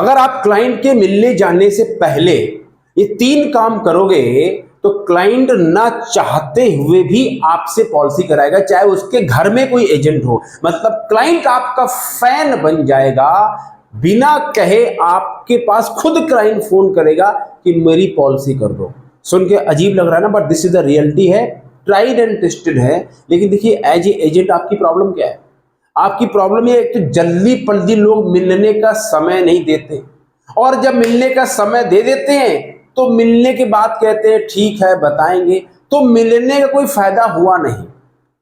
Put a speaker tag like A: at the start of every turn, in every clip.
A: अगर आप क्लाइंट के मिलने जाने से पहले ये 3 काम करोगे तो क्लाइंट ना चाहते हुए भी आपसे पॉलिसी कराएगा, चाहे उसके घर में कोई एजेंट हो। मतलब क्लाइंट आपका फैन बन जाएगा, बिना कहे आपके पास खुद क्लाइंट फोन करेगा कि मेरी पॉलिसी कर दो। सुन के अजीब लग रहा है ना, but this is the reality है, ट्राइड एंड टेस्टेड है। लेकिन देखिए एज ए एजेंट आपकी प्रॉब्लम क्या है? आपकी प्रॉब्लम ये तो जल्दी पल्दी लोग मिलने का समय नहीं देते, और जब मिलने का समय दे देते हैं तो मिलने के बाद कहते हैं ठीक है बताएंगे, तो मिलने का कोई फायदा हुआ नहीं,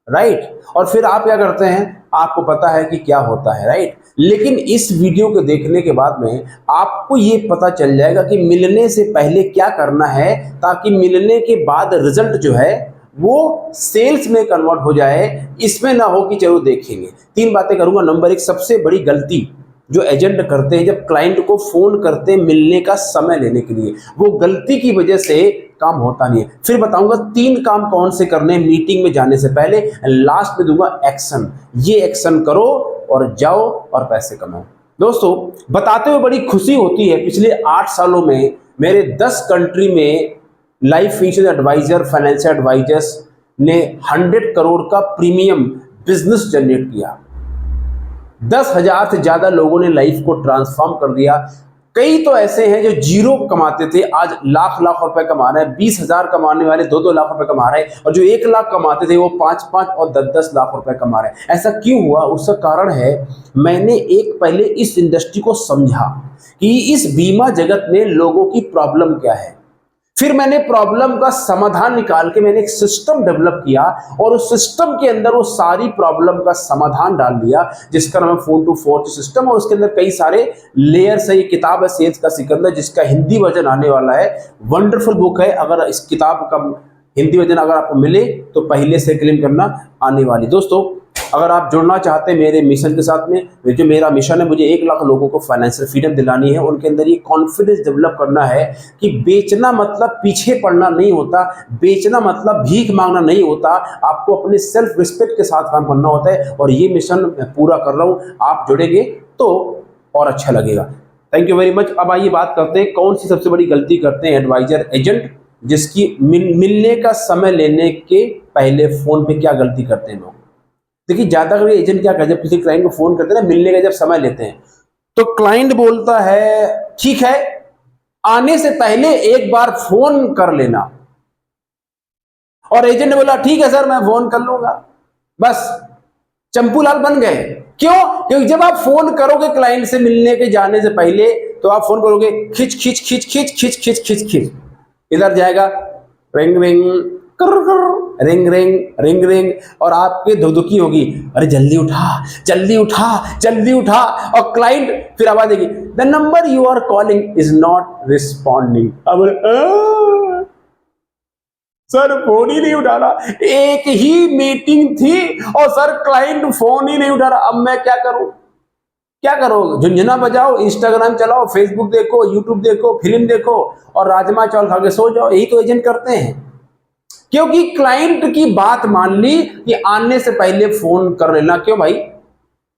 A: राइट। और फिर आप क्या करते हैं, आपको पता है कि क्या होता है, राइट। लेकिन इस वीडियो को देखने के बाद में आपको ये पता चल जाएगा कि मिलने से पहले क्या करना है, ताकि मिलने के बाद रिजल्ट जो है वो सेल्स में कन्वर्ट हो जाए। इसमें ना हो कि चलो देखेंगे। 3 बातें करूंगा। नंबर 1, सबसे बड़ी गलती जो एजेंट करते हैं जब क्लाइंट को फोन करते हैं मिलने का समय लेने के लिए, वो गलती की वजह से काम होता नहीं है। फिर बताऊंगा 3 काम कौन से करने हैं मीटिंग में जाने से पहले। लास्ट में दूंगा एक्शन, ये एक्शन करो और जाओ और पैसे कमाओ। दोस्तों, बताते हुए बड़ी खुशी होती है, पिछले 8 सालों में मेरे 10 कंट्री में life insurance advisor, financial advisors ने 100 करोड़ का प्रीमियम बिजनेस जनरेट किया। 10,000 से ज्यादा लोगों ने लाइफ को ट्रांसफॉर्म कर दिया। कई तो ऐसे हैं जो 0 कमाते थे, आज लाख लाख रुपए कमा रहे हैं। 20,000 कमाने वाले 2-2 लाख रुपए कमा रहे हैं, और जो 1 लाख कमाते थे वो 5-5 और 10-10 लाख रुपए कमा रहे हैं। ऐसा क्यों हुआ? उसका कारण है, मैंने पहले इस इंडस्ट्री को समझा कि इस बीमा जगत में लोगों की प्रॉब्लम क्या है। फिर मैंने प्रॉब्लम का समाधान निकाल के मैंने एक सिस्टम डेवलप किया, और उस सिस्टम के अंदर वो सारी प्रॉब्लम का समाधान डाल दिया, जिसका नाम है फोन टू फोर्थ सिस्टम। और उसके अंदर कई सारे लेयर्स है। ये किताब है सेल्स का सिकंदर, जिसका हिंदी वर्जन आने वाला है। वंडरफुल बुक है। अगर इस किताब का हिंदी वर्जन अगर आपको मिले तो पहले से क्लेम करना आने वाली। दोस्तों, अगर आप जुड़ना चाहते हैं मेरे मिशन के साथ में, जो मेरा मिशन है, मुझे 1 लाख लोगों को फाइनेंशियल फ्रीडम दिलानी है। उनके अंदर ये कॉन्फिडेंस डेवलप करना है कि बेचना मतलब पीछे पड़ना नहीं होता, बेचना मतलब भीख मांगना नहीं होता, आपको अपने सेल्फ रिस्पेक्ट के साथ काम करना होता है। और ये मिशन मैं पूरा कर रहा हूँ, आप जुड़ेंगे तो और अच्छा लगेगा। Thank you very much. अब आइए बात करते हैं कौन सी सबसे बड़ी गलती करते हैं एडवाइजर एजेंट, जिसकी मिलने का समय लेने के पहले फोन पे क्या गलती करते हैं लोग। देखिए, ज्यादातर एजेंट क्या करते हैं, किसी क्लाइंट को फोन करते हैं ना, मिलने का जब समय लेते हैं, तो क्लाइंट बोलता है ठीक है, आने से पहले एक बार फोन कर लेना। और एजेंट ने बोला ठीक है सर, मैं फोन कर लूंगा। बस चंपूलाल बन गए। क्यों? क्योंकि जब आप फोन करोगे क्लाइंट से मिलने के जाने से पहले, तो आप फोन करोगे खिच खिच खिच खिच खिच खिच खिच खिच, इधर जाएगा ring ring ring ring ring ring, और आपकी धुधुकी होगी, अरे जल्दी उठा जल्दी उठा जल्दी उठा। और क्लाइंट फिर आवाज देगी, the number you are calling is not responding. अब सर फोन ही नहीं उठा रहा, एक ही मीटिंग थी और सर क्लाइंट फोन ही नहीं उठा रहा। अब मैं क्या करूं? क्या करो? झुंझुना बजाओ, इंस्टाग्राम चलाओ, फेसबुक देखो, यूट्यूब देखो, फिल्म देखो और राजमा चावल खा के सो जाओ। यही तो एजेंट करते हैं, क्योंकि क्लाइंट की बात मान ली कि आने से पहले फोन कर लेना। क्यों भाई?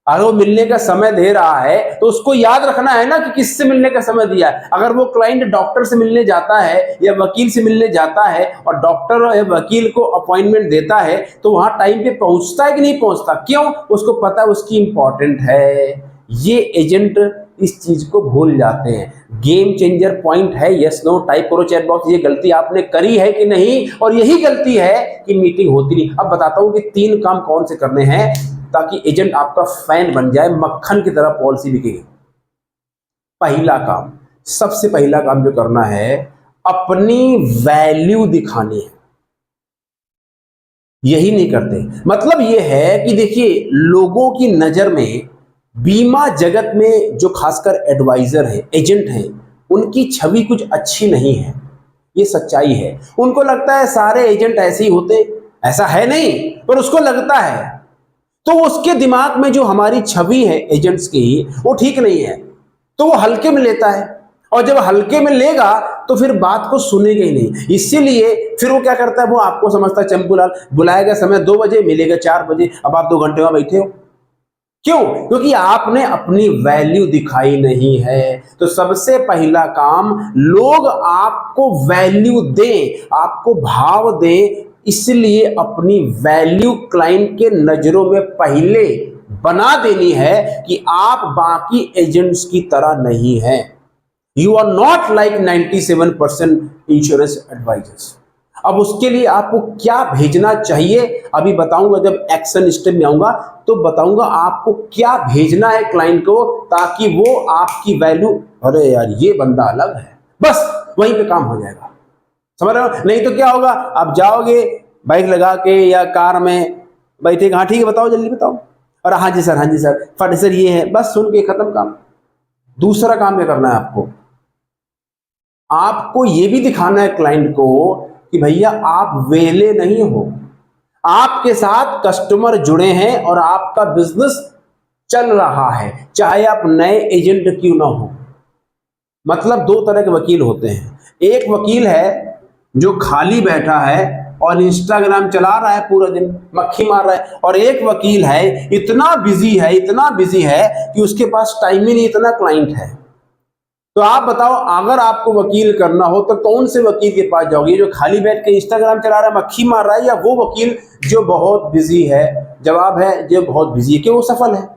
A: अगर वो मिलने का समय दे रहा है तो उसको याद रखना है ना कि किससे मिलने का समय दिया है। अगर वो क्लाइंट डॉक्टर से मिलने जाता है या वकील से मिलने जाता है और डॉक्टर या वकील को अपॉइंटमेंट देता है, तो वहां टाइम पे पहुंचता है कि नहीं पहुंचता? क्यों? उसको पता है उसकी इंपॉर्टेंट है। ये एजेंट इस चीज को भूल जाते हैं। गेम चेंजर पॉइंट है, यस नो टाइप करो चैट बॉक्स। ये गलती आपने करी है कि नहीं? और यही गलती है कि मीटिंग होती नहीं। अब बताता हूं कि 3 काम कौन से करने हैं ताकि एजेंट आपका फैन बन जाए, मक्खन की तरह पॉलिसी बिकेगी। पहला काम, सबसे पहला काम जो करना है, अपनी वैल्यू दिखानी है। यही नहीं करते। मतलब यह है कि देखिए, लोगों की नजर में बीमा जगत में जो खासकर एडवाइजर है, एजेंट है, उनकी छवि कुछ अच्छी नहीं है। ये सच्चाई है। उनको लगता है सारे एजेंट ऐसे ही होते, ऐसा है नहीं, पर उसको लगता है। तो उसके दिमाग में जो हमारी छवि है एजेंट्स की, वो ठीक नहीं है, तो वो हल्के में लेता है। और जब हल्के में लेगा तो फिर बात को सुनेगा ही नहीं। इसीलिए फिर वो क्या करता है, वो आपको समझता है चंपूलाल, बुलाएगा समय 2 बजे, मिलेगा 4 बजे, अब आप 2 घंटे वहां बैठे हो। क्यों? क्योंकि आपने अपनी वैल्यू दिखाई नहीं है। तो सबसे पहला काम, लोग आपको वैल्यू दें, आपको भाव दें, इसलिए अपनी वैल्यू क्लाइंट के नजरों में पहले बना देनी है कि आप बाकी एजेंट्स की तरह नहीं हैं। You are not like 97% insurance advisors. अब उसके लिए आपको क्या भेजना चाहिए अभी बताऊंगा, जब एक्शन स्टेप में आऊंगा तो बताऊंगा आपको क्या भेजना है क्लाइंट को, ताकि वो आपकी वैल्यू, अरे यार ये बंदा अलग है, बस वहीं पे काम हो जाएगा। समझ रहे हो? नहीं तो क्या होगा, आप जाओगे बाइक लगा के या कार में बैठे, हाँ ठीक है बताओ जल्दी बताओ, और हाँ जी सर फट सर ये है, बस सुन के खत्म काम। दूसरा काम क्या करना है आपको, आपको ये भी दिखाना है क्लाइंट को कि भैया आप वेले नहीं हो, आपके साथ कस्टमर जुड़े हैं और आपका बिजनेस चल रहा है, चाहे आप नए एजेंट क्यों ना हो। मतलब दो तरह के वकील होते हैं, एक वकील है जो खाली बैठा है और इंस्टाग्राम चला रहा है पूरा दिन, मक्खी मार रहा है, और एक वकील है इतना बिजी है कि उसके पास टाइम ही नहीं, इतना क्लाइंट है। तो आप बताओ, अगर आपको वकील करना हो तो कौन से वकील के पास जाओगे, जो खाली बैठ के इंस्टाग्राम चला रहा है, मक्खी मार रहा है, या वो वकील जो बहुत बिजी है? जवाब है जो बहुत बिजी है, कि वो सफल है।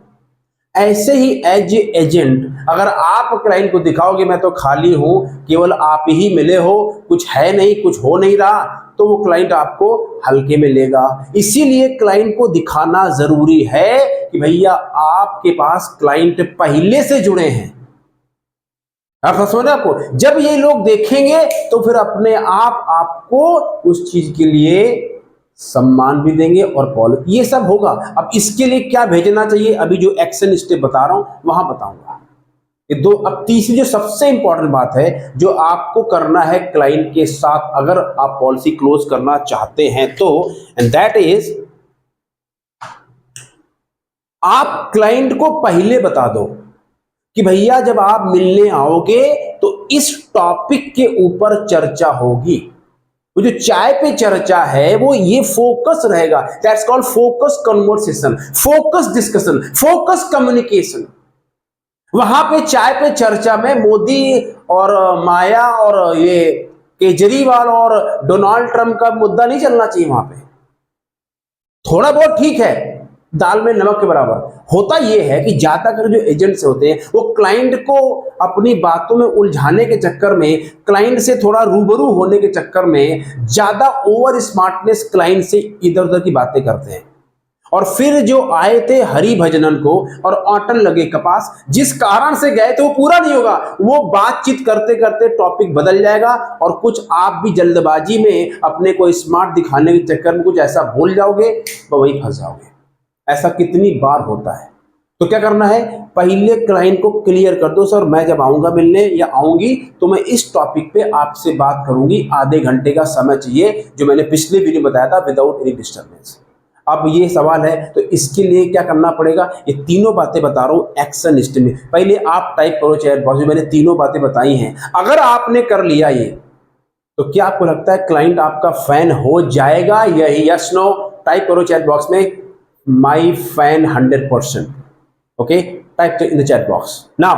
A: ऐसे ही एज एजेंट अगर आप क्लाइंट को दिखाओगे मैं तो खाली हूं, केवल आप ही मिले हो, कुछ है नहीं, कुछ हो नहीं रहा, तो वो क्लाइंट आपको हल्के में लेगा। इसीलिए क्लाइंट को दिखाना जरूरी है कि भैया आपके पास क्लाइंट पहले से जुड़े हैं। आप समझ रहे? आपको जब ये लोग देखेंगे तो फिर अपने आप आपको उस चीज के लिए सम्मान भी देंगे और पॉलिसी, ये सब होगा। अब इसके लिए क्या भेजना चाहिए, अभी जो एक्शन स्टेप बता रहा हूं वहां बताऊंगा ये दो। अब तीसरी जो सबसे इंपॉर्टेंट बात है जो आपको करना है क्लाइंट के साथ अगर आप पॉलिसी क्लोज करना चाहते हैं तो, एंड दैट इज, आप क्लाइंट को पहले बता दो कि भैया जब आप मिलने आओगे तो इस टॉपिक के ऊपर चर्चा होगी। वो जो चाय पे चर्चा है वो ये फोकस रहेगा, that's called focus conversation, focus discussion, focus communication. वहां पे चाय पे चर्चा में मोदी और माया और ये केजरीवाल और डोनाल्ड ट्रंप का मुद्दा नहीं चलना चाहिए। वहां पे थोड़ा बहुत ठीक है, दाल में नमक के बराबर। होता यह है कि ज्यादातर जो एजेंट्स होते हैं वो क्लाइंट को अपनी बातों में उलझाने के चक्कर में, क्लाइंट से थोड़ा रूबरू होने के चक्कर में ज्यादा ओवर स्मार्टनेस क्लाइंट से इधर उधर की बातें करते हैं, और फिर जो आए थे हरि भजनन को और आटन लगे कपास, जिस कारण से गए थे वो पूरा नहीं होगा। वो बातचीत करते करते टॉपिक बदल जाएगा और कुछ आप भी जल्दबाजी में अपने को स्मार्ट दिखाने के चक्कर में कुछ ऐसा भूल जाओगे तो वहीं फंस जाओगे। ऐसा कितनी बार होता है। तो क्या करना है, पहले क्लाइंट को क्लियर कर दो, सर मैं जब आऊंगा मिलने या आऊंगी तो मैं इस टॉपिक पे आपसे बात करूंगी, आधे घंटे का समय चाहिए, जो मैंने पिछले वीडियो बताया था, विदाउट एनी डिस्टर्बेंस। अब ये सवाल है तो इसके लिए क्या करना पड़ेगा, ये तीनों बातें बता रहा हूं एक्शन स्टेप में। पहले आप टाइप करो चैट बॉक्स में, मैंने तीनों बातें बताई हैं। अगर आपने कर लिया ये तो क्या आपको लगता है क्लाइंट आपका फैन हो जाएगा? यस नो टाइप करो चैट बॉक्स में, my fan 100%। Okay, type in the chat box now.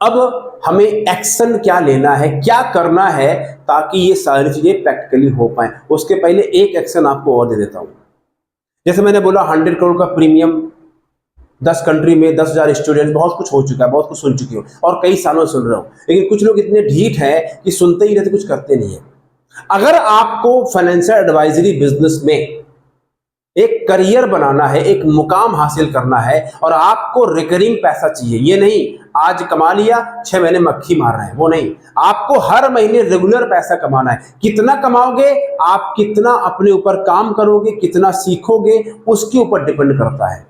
A: अब हमें एक्शन क्या लेना है, क्या करना है ताकि ये सारी चीजें प्रैक्टिकली हो पाए। उसके पहले एक एक्शन आपको और दे देता हूं। जैसे मैंने बोला 100 करोड़ का प्रीमियम, 10 कंट्री में 10,000 स्टूडेंट, बहुत कुछ हो चुका है, बहुत कुछ सुन चुकी हो और कई सालों सुन रहे हो, लेकिन कुछ लोग इतने ढीठ हैं कि सुनते ही रहते, कुछ करते नहीं है। अगर आपको फाइनेंशियल एडवाइजरी बिजनेस में एक करियर बनाना है, एक मुकाम हासिल करना है और आपको रिकरिंग पैसा चाहिए, ये नहीं आज कमा लिया 6 महीने मक्खी मार रहे हैं, वो नहीं, आपको हर महीने रेगुलर पैसा कमाना है। कितना कमाओगे, आप कितना अपने ऊपर काम करोगे, कितना सीखोगे, उसके ऊपर डिपेंड करता है।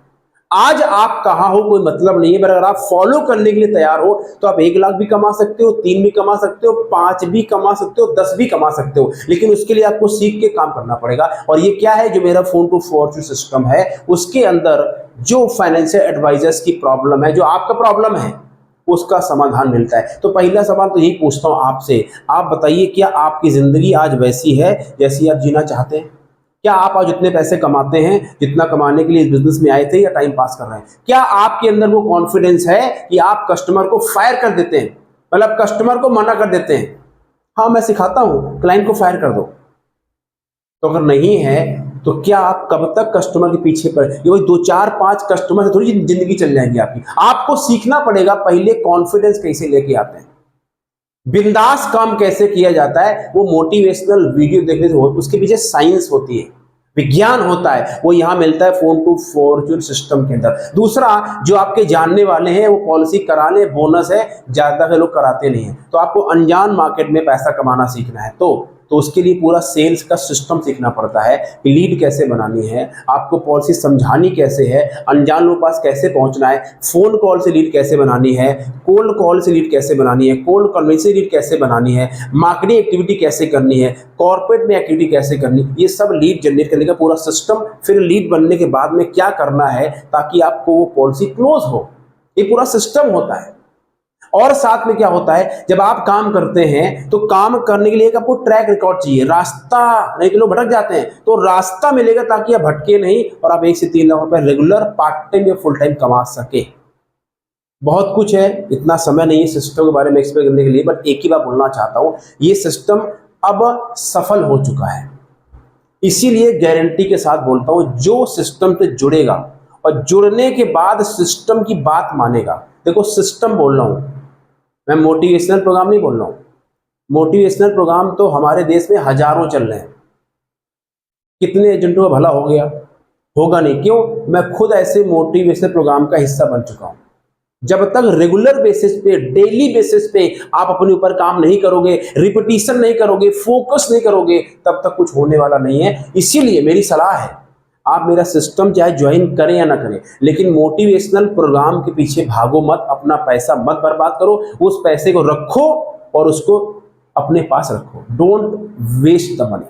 A: आज आप कहां हो कोई मतलब नहीं है, पर अगर आप फॉलो करने के लिए तैयार हो तो आप 1 लाख भी कमा सकते हो, 3 भी कमा सकते हो, 5 भी कमा सकते हो, 10 भी कमा सकते हो, लेकिन उसके लिए आपको सीख के काम करना पड़ेगा। और ये क्या है, जो मेरा फोन टू फॉर्च्यून सिस्टम है उसके अंदर जो फाइनेंशियल एडवाइजर्स की प्रॉब्लम है, जो आपका प्रॉब्लम है, उसका समाधान मिलता है। तो पहला सवाल तो यही पूछता हूं आपसे, आप बताइए क्या आपकी जिंदगी आज वैसी है जैसी आप जीना चाहते हैं? क्या आप आज जितने पैसे कमाते हैं, जितना कमाने के लिए इस बिजनेस में आए थे, या टाइम पास कर रहे हैं? क्या आपके अंदर वो कॉन्फिडेंस है कि आप कस्टमर को फायर कर देते हैं, मतलब कस्टमर को मना कर देते हैं, हाँ मैं सिखाता हूं क्लाइंट को फायर कर दो? तो अगर नहीं है तो क्या आप कब तक कस्टमर के पीछे पड़े? ये वही 2 4 5 कस्टमर से थोड़ी जिंदगी चल जाएगी आपकी। आपको सीखना पड़ेगा पहले कॉन्फिडेंस कैसे लेके आते हैं, बिंदास काम कैसे किया जाता है। वो मोटिवेशनल वीडियो देखने से उसके पीछे साइंस होती है, विज्ञान होता है, वो यहां मिलता है फोन टू फॉर्च्यून सिस्टम के अंदर। दूसरा, जो आपके जानने वाले हैं वो पॉलिसी करा ले, बोनस है, ज्यादा के लोग कराते नहीं है। तो आपको अनजान मार्केट में पैसा कमाना सीखना है तो उसके लिए पूरा सेल्स का सिस्टम सीखना पड़ता है। लीड कैसे बनानी है, आपको पॉलिसी समझानी कैसे है, अनजान लोगों के पास कैसे पहुंचना है, फोन कॉल से लीड कैसे बनानी है, कोल्ड कॉल से लीड कैसे बनानी है, कोल्ड कन्वेंस से लीड कैसे बनानी है, मार्केटिंग एक्टिविटी कैसे करनी है, कॉर्पोरेट में एक्टिविटी कैसे करनी, ये सब लीड जनरेट करने का पूरा सिस्टम। फिर लीड बनने के बाद में क्या करना है ताकि आपको वो पॉलिसी क्लोज हो, ये पूरा सिस्टम होता है। और साथ में क्या होता है, जब आप काम करते हैं तो काम करने के लिए एक आपको ट्रैक रिकॉर्ड चाहिए, रास्ता नहीं तो लोग भटक जाते हैं, तो रास्ता मिलेगा ताकि आप भटके नहीं और आप 1 से 3 लाख रुपए रेगुलर पार्ट टाइम या फुल टाइम कमा सके। बहुत कुछ है, इतना समय नहीं है सिस्टम के बारे में एक्सप्लेन करने के लिए, बट एक ही बात बोलना चाहता हूं, ये सिस्टम अब सफल हो चुका है। इसीलिए गारंटी के साथ बोलता हूं, जो सिस्टम से जुड़ेगा और जुड़ने के बाद सिस्टम की बात मानेगा। देखो सिस्टम बोल रहा हूं मैं, मोटिवेशनल प्रोग्राम नहीं बोल रहा हूं। मोटिवेशनल प्रोग्राम तो हमारे देश में हजारों चल रहे हैं, कितने एजेंटों का भला हो गया, होगा नहीं। क्यों? मैं खुद ऐसे मोटिवेशनल प्रोग्राम का हिस्सा बन चुका हूं। जब तक रेगुलर बेसिस पे, डेली बेसिस पे आप अपने ऊपर काम नहीं करोगे, रिपीटिशन नहीं करोगे, फोकस नहीं करोगे, तब तक कुछ होने वाला नहीं है। इसीलिए मेरी सलाह है, आप मेरा सिस्टम चाहे ज्वाइन करें या ना करें, लेकिन मोटिवेशनल प्रोग्राम के पीछे भागो मत, अपना पैसा मत बर्बाद करो, उस पैसे को रखो और उसको अपने पास रखो। Don't waste the money.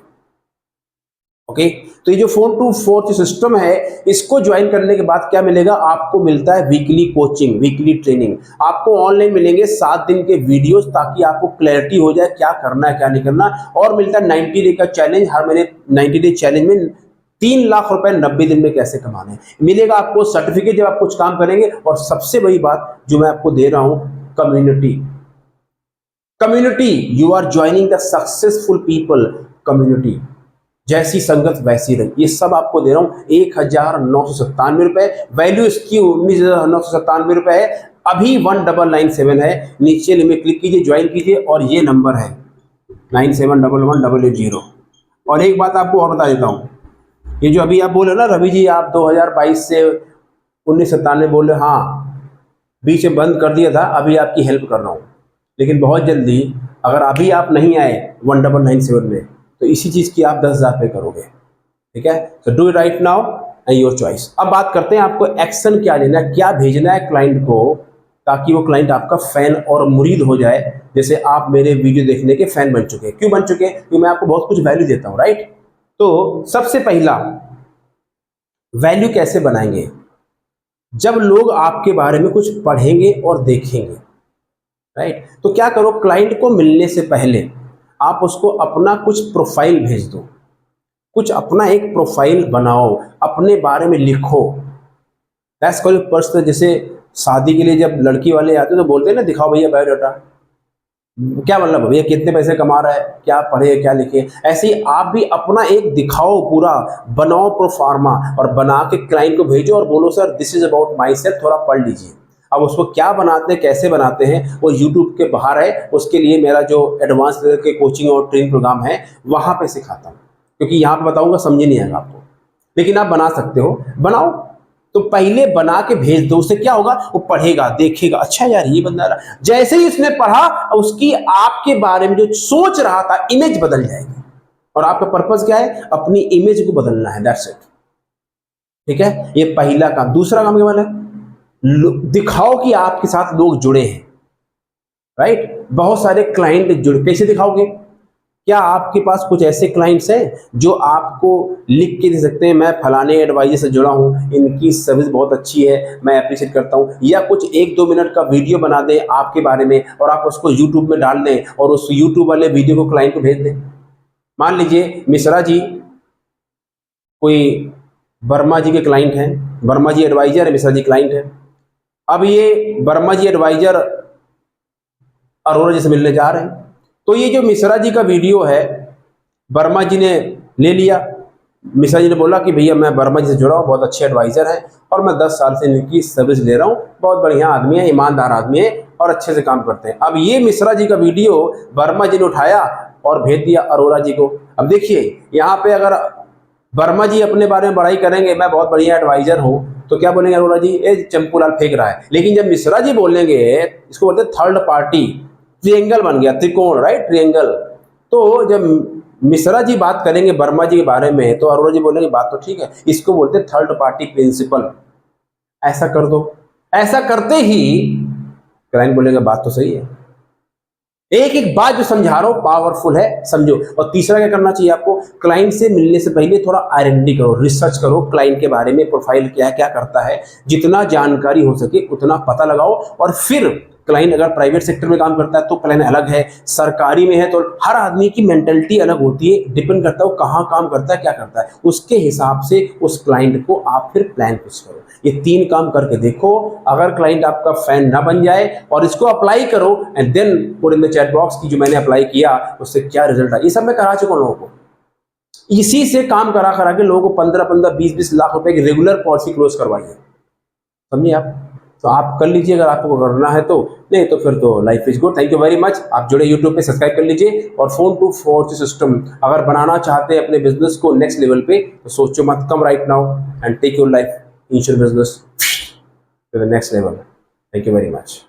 A: Okay, तो ये जो फोन टू फोर्थ सिस्टम है, इसको ज्वाइन करने के बाद क्या मिलेगा? आपको मिलता है वीकली कोचिंग, वीकली ट्रेनिंग। आपको ऑनलाइन मिलेंगे 7 दिन के वीडियोस, ताकि आपको क्लैरिटी हो जाए क्या करना है क्या नहीं करना। और मिलता है 90 डे का चैलेंज, हर महीने 90 डे चैलेंज में 3 लाख रुपए 90 दिन में कैसे कमाने मिलेगा आपको सर्टिफिकेट जब आप कुछ काम करेंगे। और सबसे बड़ी बात जो मैं आपको दे रहा हूं, community. Community, you are joining the successful people community. जैसी संगत वैसी रंग, ये सब आपको दे रहा हूं। 1997 रुपए, वैल्यू इसकी 1997 रुपए है। अभी 1997 है। नीचे लिंक क्लिक कीजिए, ज्वाइन कीजिए, और ये नंबर है 97118880। और एक बात आपको और बता देता हूं, ये जो अभी आप बोले ना रवि जी, आप 2022 से 1997 बोले, हाँ बीच में बंद कर दिया था, अभी आपकी हेल्प कर रहा हूँ। लेकिन बहुत जल्दी अगर अभी आप नहीं आए 1997 में, तो इसी चीज़ की आप 10,000 पे करोगे। ठीक है, तो do it right now and your choice. अब बात करते हैं आपको एक्शन क्या लेना है, क्या भेजना है क्लाइंट को, ताकि वो क्लाइंट आपका फैन और मुरीद हो जाए। जैसे आप मेरे वीडियो देखने के फैन बन चुके हैं। क्यों बन चुके हैं? क्योंकि मैं आपको बहुत कुछ वैल्यू देता हूँ, राइट। तो सबसे पहला वैल्यू कैसे बनाएंगे? जब लोग आपके बारे में कुछ पढ़ेंगे और देखेंगे, राइट। तो क्या करो, क्लाइंट को मिलने से पहले आप उसको अपना कुछ प्रोफाइल भेज दो, कुछ अपना एक प्रोफाइल बनाओ, अपने बारे में लिखो। That's called personal. जैसे शादी के लिए जब लड़की वाले आते हैं तो बोलते हैं ना, दिखाओ भैया बायोडाटा। क्या मतलब भैया कितने पैसे कमा रहा है, क्या पढ़े क्या लिखे। ऐसे ही आप भी अपना एक दिखाओ, पूरा बनाओ प्रोफार्मा, और बना के क्लाइंट को भेजो और बोलो sir this is about my self, थोड़ा पढ़ लीजिए। अब उसको क्या बनाते हैं, कैसे बनाते हैं, वो यूट्यूब के बाहर है। उसके लिए मेरा जो एडवांस लेवल के कोचिंग और ट्रेनिंग प्रोग्राम है, वहां पे सिखाता हूँ, क्योंकि यहाँ पे बताऊंगा समझ नहीं आएगा आपको। लेकिन आप बना सकते हो, बनाओ। तो पहले बना के भेज दो, उससे क्या होगा, वो पढ़ेगा, देखेगा, अच्छा यार ये बंदा रहा। जैसे ही उसने पढ़ा, उसकी आपके बारे में जो सोच रहा था, इमेज बदल जाएगी। और आपका पर्पस क्या है? अपनी इमेज को बदलना है, दैट्स इट। ठीक है, ये पहला काम। दूसरा काम क्या वाला है? दिखाओ कि आपके साथ लोग जुड़े हैं, राइट। बहुत सारे क्लाइंट जुड़े, कैसे दिखाओगे? क्या आपके पास कुछ ऐसे क्लाइंट्स हैं जो आपको लिख के दे सकते हैं, मैं फलाने एडवाइजर से जुड़ा हूं, इनकी सर्विस बहुत अच्छी है, मैं अप्रिशिएट करता हूं। या कुछ 1-2 मिनट का वीडियो बना दें आपके बारे में और आप उसको यूट्यूब में डाल दें और उस यूट्यूब वाले वीडियो को क्लाइंट को भेज दें। मान लीजिए मिश्रा जी कोई वर्मा जी के क्लाइंट हैं, वर्मा जी एडवाइजर है, मिश्रा जी क्लाइंट है। अब ये वर्मा जी एडवाइजर अरोड़ा जी से मिलने जा रहे हैं, तो ये जो मिश्रा जी का वीडियो है वर्मा जी ने ले लिया। मिश्रा जी ने बोला कि भैया मैं वर्मा जी से जुड़ा हूँ, बहुत अच्छे एडवाइजर हैं और मैं 10 साल से इनकी सर्विस ले रहा हूँ, बहुत बढ़िया आदमी है, ईमानदार आदमी है और अच्छे से काम करते हैं। अब ये मिश्रा जी का वीडियो वर्मा जी ने उठाया और भेज दिया अरोड़ा जी को। अब देखिए यहाँ पे अगर वर्मा जी अपने बारे में बड़ाई करेंगे, मैं बहुत बढ़िया एडवाइजर हूँ, तो क्या बोलेंगे अरोड़ा जी, ये चंपूलाल फेंक रहा है। लेकिन जब मिश्रा जी बोलेंगे, इसको बोलते हैं थर्ड पार्टी, ट्रिएंगल बन गया, त्रिकोण, राइट, ट्रिएंगल। तो जब मिश्रा जी बात करेंगे वर्मा जी के बारे में तो अरोड़ा जी बोलेंगे बात तो ठीक है, इसको बोलते हैं थर्ड पार्टी प्रिंसिपल, ऐसा कर दो। ऐसा करते ही क्लाइंट बोलेगा बात तो सही है। एक एक बात जो समझा रहा हूं पावरफुल है, समझो। और तीसरा क्या करना चाहिए आपको, क्लाइंट से मिलने से पहले थोड़ा आइडेंटिटी करो, रिसर्च करो क्लाइंट के बारे में, प्रोफाइल क्या है, क्या करता है, जितना जानकारी हो सके उतना पता लगाओ। और फिर क्लाइंट अगर प्राइवेट सेक्टर में काम करता है तो प्लान अलग है, सरकारी में है तो हर आदमी की मेंटलिटी अलग होती है, डिपेंड करता है वो कहाँ काम करता है, क्या करता है, उसके हिसाब से उस क्लाइंट को आप फिर प्लान फिक्स करो। ये 3 काम करके देखो, अगर क्लाइंट आपका फैन ना बन जाए और इसको अप्लाई करो and then put in the chat box की जो मैंने अप्लाई किया उससे क्या रिजल्ट आया। ये सब मैं करा चुका हूं लोगों को, इसी से काम करा करा के लोगों को 15-15, 20-20 लाख रुपए की रेगुलर पॉलिसी क्लोज करवाई है, समझिए आप। तो आप कर लीजिए अगर आपको करना है तो, नहीं तो फिर तो life is good. Thank you very much. आप जुड़े यूट्यूब पे, सब्सक्राइब कर लीजिए। और फोन टू फोर्थ सिस्टम अगर बनाना चाहते हैं अपने बिजनेस को नेक्स्ट लेवल पे, तो सोचो मत, come right now and take your life insurance business to the next level. Thank you very much.